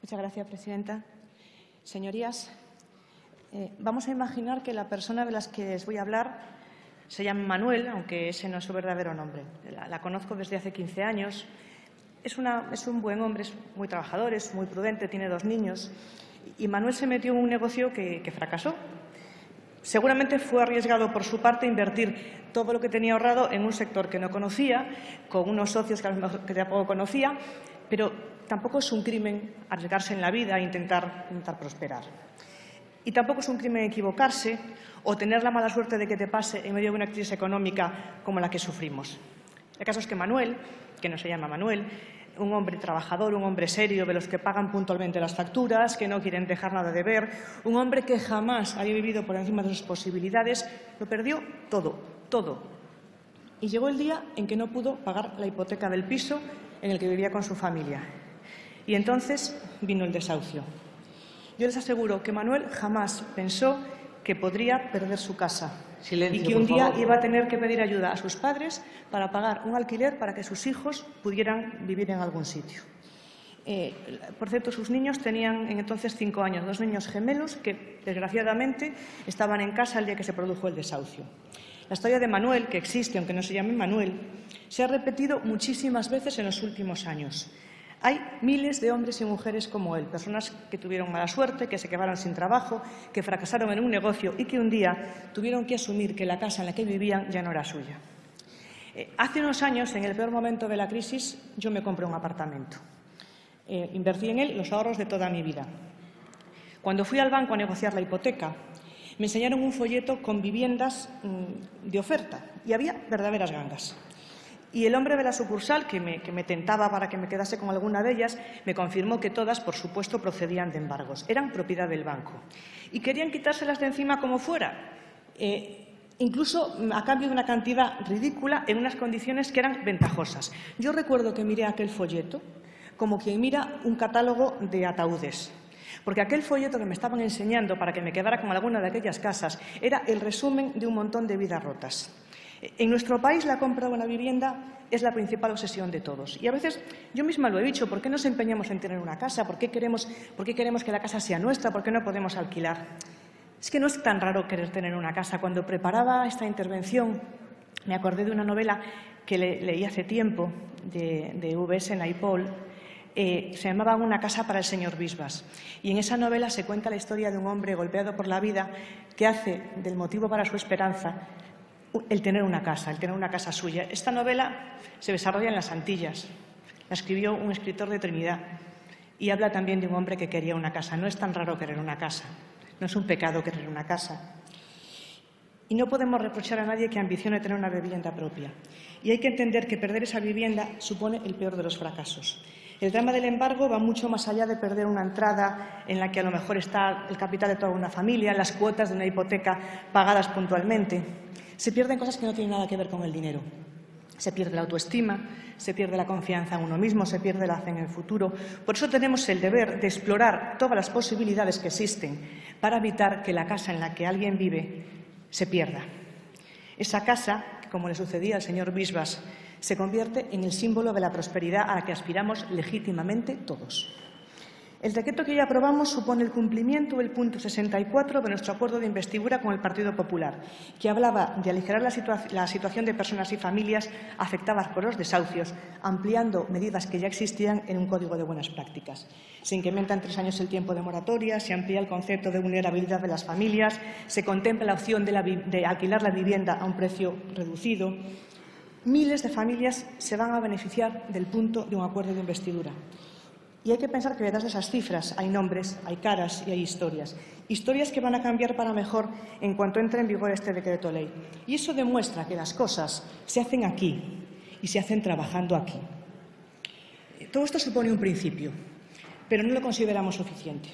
Muchas gracias, presidenta. Señorías, vamos a imaginar que la persona de las que les voy a hablar se llama Manuel, aunque ese no es su verdadero nombre. La conozco desde hace 15 años. Es un buen hombre, es muy trabajador, es muy prudente, tiene 2 niños. Y Manuel se metió en un negocio que fracasó. Seguramente fue arriesgado por su parte invertir todo lo que tenía ahorrado en un sector que no conocía, con unos socios que tampoco conocía, pero tampoco es un crimen arriesgarse en la vida e intentar prosperar. Y tampoco es un crimen equivocarse o tener la mala suerte de que te pase en medio de una crisis económica como la que sufrimos. El caso es que Manuel, que no se llama Manuel, un hombre trabajador, un hombre serio, de los que pagan puntualmente las facturas, que no quieren dejar nada de ver, un hombre que jamás había vivido por encima de sus posibilidades, lo perdió todo, todo. Y llegó el día en que no pudo pagar la hipoteca del piso en el que vivía con su familia. Y entonces vino el desahucio. Yo les aseguro que Manuel jamás pensó que podría perder su casa. Silencio, y que un por día favor. iba a tener que pedir ayuda a sus padres para pagar un alquiler para que sus hijos pudieran vivir en algún sitio. Por cierto, sus niños tenían entonces 5 años, 2 niños gemelos que, desgraciadamente, estaban en casa el día que se produjo el desahucio. La historia de Manuel, que existe, aunque no se llame Manuel, se ha repetido muchísimas veces en los últimos años. Hay miles de hombres y mujeres como él, personas que tuvieron mala suerte, que se quedaron sin trabajo, que fracasaron en un negocio y que un día tuvieron que asumir que la casa en la que vivían ya no era suya. Hace unos años, en el peor momento de la crisis, yo me compré un apartamento. Invertí en él los ahorros de toda mi vida. Cuando fui al banco a negociar la hipoteca, me enseñaron un folleto con viviendas de oferta y había verdaderas gangas. Y el hombre de la sucursal, que me tentaba para que me quedase con alguna de ellas, me confirmó que todas, por supuesto, procedían de embargos. Eran propiedad del banco. Y querían quitárselas de encima como fuera, incluso a cambio de una cantidad ridícula en unas condiciones que eran ventajosas. Yo recuerdo que miré aquel folleto como quien mira un catálogo de ataúdes. Porque aquel folleto que me estaban enseñando para que me quedara con alguna de aquellas casas era el resumen de un montón de vidas rotas. En nuestro país la compra de una vivienda es la principal obsesión de todos. Y a veces yo misma lo he dicho, ¿por qué nos empeñamos en tener una casa? ¿Por qué queremos que la casa sea nuestra? ¿Por qué no podemos alquilar? Es que no es tan raro querer tener una casa. Cuando preparaba esta intervención me acordé de una novela que leí hace tiempo de V.S. Naipaul. Se llamaba Una casa para el señor Bisbas. Y en esa novela se cuenta la historia de un hombre golpeado por la vida que hace del motivo para su esperanza el tener una casa suya. Esta novela se desarrolla en las Antillas. La escribió un escritor de Trinidad y habla también de un hombre que quería una casa. No es tan raro querer una casa, no es un pecado querer una casa. Y no podemos reprochar a nadie que ambicione tener una vivienda propia. Y hay que entender que perder esa vivienda supone el peor de los fracasos. El drama del embargo va mucho más allá de perder una entrada en la que a lo mejor está el capital de toda una familia, las cuotas de una hipoteca pagadas puntualmente. Se pierden cosas que no tienen nada que ver con el dinero. Se pierde la autoestima, se pierde la confianza en uno mismo, se pierde la fe en el futuro. Por eso tenemos el deber de explorar todas las posibilidades que existen para evitar que la casa en la que alguien vive se pierda. Esa casa, como le sucedía al señor Bisbas, se convierte en el símbolo de la prosperidad a la que aspiramos legítimamente todos. El decreto que hoy aprobamos supone el cumplimiento del punto 64 de nuestro acuerdo de investidura con el Partido Popular, que hablaba de aligerar la situación de personas y familias afectadas por los desahucios, ampliando medidas que ya existían en un código de buenas prácticas. Se incrementa en 3 años el tiempo de moratoria, se amplía el concepto de vulnerabilidad de las familias, se contempla la opción de alquilar la vivienda a un precio reducido. Miles de familias se van a beneficiar del punto de un acuerdo de investidura. Y hay que pensar que detrás de esas cifras hay nombres, hay caras y hay historias. Historias que van a cambiar para mejor en cuanto entre en vigor este decreto ley. Y eso demuestra que las cosas se hacen aquí y se hacen trabajando aquí. Todo esto supone un principio, pero no lo consideramos suficiente.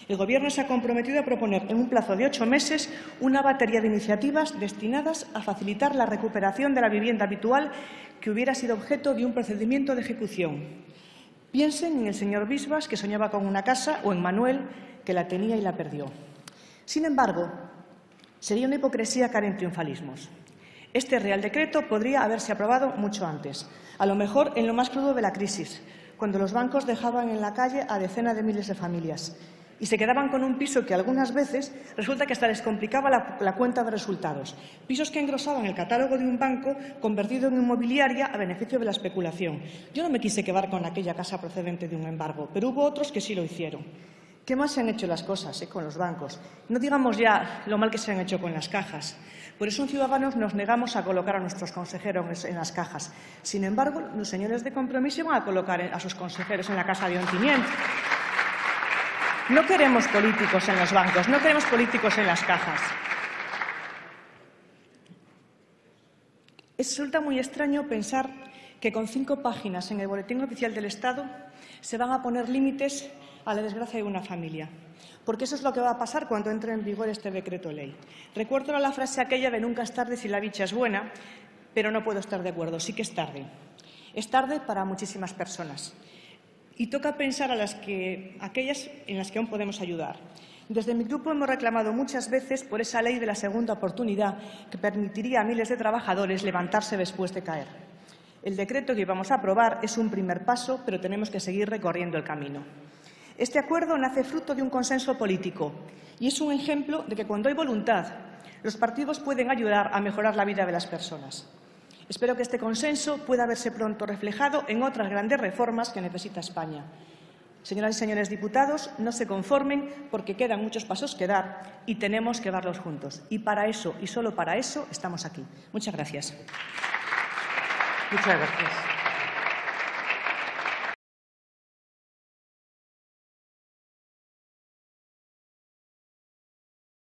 El Gobierno se ha comprometido a proponer en un plazo de 8 meses una batería de iniciativas destinadas a facilitar la recuperación de la vivienda habitual que hubiera sido objeto de un procedimiento de ejecución. Piensen en el señor Bisbas, que soñaba con una casa, o en Manuel, que la tenía y la perdió. Sin embargo, sería una hipocresía caer en triunfalismos. Este Real Decreto podría haberse aprobado mucho antes, a lo mejor en lo más crudo de la crisis, cuando los bancos dejaban en la calle a decenas de miles de familias y se quedaban con un piso que algunas veces resulta que hasta les complicaba la cuenta de resultados. Pisos que engrosaban el catálogo de un banco convertido en inmobiliaria a beneficio de la especulación. Yo no me quise quedar con aquella casa procedente de un embargo, pero hubo otros que sí lo hicieron. ¿Qué más se han hecho las cosas con los bancos? No digamos ya lo mal que se han hecho con las cajas. Por eso en Ciudadanos nos negamos a colocar a nuestros consejeros en las cajas. Sin embargo, los señores de Compromís van a colocar a sus consejeros en la Casa de Ontinyent. No queremos políticos en los bancos, no queremos políticos en las cajas. Resulta muy extraño pensar que con 5 páginas en el Boletín Oficial del Estado se van a poner límites a la desgracia de una familia, porque eso es lo que va a pasar cuando entre en vigor este decreto ley. Recuerdo la frase aquella de nunca es tarde si la dicha es buena, pero no puedo estar de acuerdo, sí que es tarde. Es tarde para muchísimas personas. Y toca pensar aquellas en las que aún podemos ayudar. Desde mi grupo hemos reclamado muchas veces por esa ley de la segunda oportunidad que permitiría a miles de trabajadores levantarse después de caer. El decreto que vamos a aprobar es un primer paso, pero tenemos que seguir recorriendo el camino. Este acuerdo nace fruto de un consenso político y es un ejemplo de que cuando hay voluntad, los partidos pueden ayudar a mejorar la vida de las personas. Espero que este consenso pueda verse pronto reflejado en otras grandes reformas que necesita España. Señoras y señores diputados, no se conformen porque quedan muchos pasos que dar y tenemos que darlos juntos. Y para eso, y solo para eso, estamos aquí. Muchas gracias. Muchas gracias.